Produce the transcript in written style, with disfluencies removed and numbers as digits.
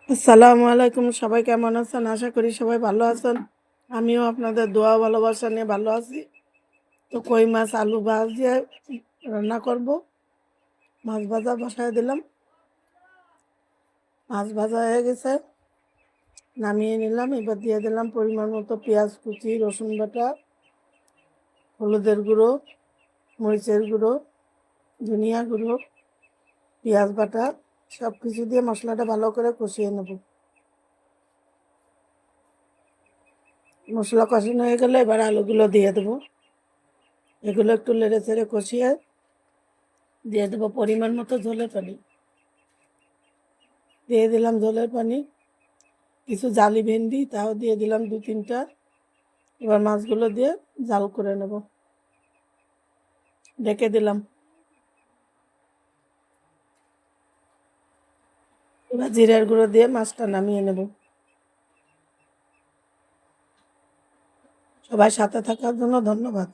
আসসালামু আলাইকুম। সবাই কেমন আছেন? আশা করি সবাই ভালো আছেন। আমিও আপনাদের দোয়া ভালোবাসা নিয়ে ভালো আছি। তো কই মাছ আলু ভাজিয়ে রান্না করব। মাছ ভাজা বসায় দিলাম। মাছ ভাজা হয়ে গেছে, নামিয়ে নিলাম। এবার দিয়ে দিলাম পরিমাণ মতো পেঁয়াজ কুচি, রসুন বাটা, হলুদের গুঁড়ো, মরিচের গুঁড়ো, ধনিয়া গুঁড়ো, পেঁয়াজ বাটা সব কিছু দিয়ে মশলাটা ভালো করে কষিয়ে নেব। মশলা কষানো হয়ে গেলে এবার আলুগুলো দিয়ে দেবো। এগুলো একটু নেড়ে চেড়ে কষিয়ে দিয়ে দেবো পরিমাণ মতো ঝোলের পানি। দিয়ে দিলাম ঝোলের পানি, কিছু জালি ভেন্ডি তাও দিয়ে দিলাম 2-3টা। এবার মাছগুলো দিয়ে জাল করে নেব। ঢেকে দিলাম। এবার জিরার গুঁড়ো দিয়ে মাছটা নামিয়ে নেব। সবাই সাথে থাকার জন্য ধন্যবাদ।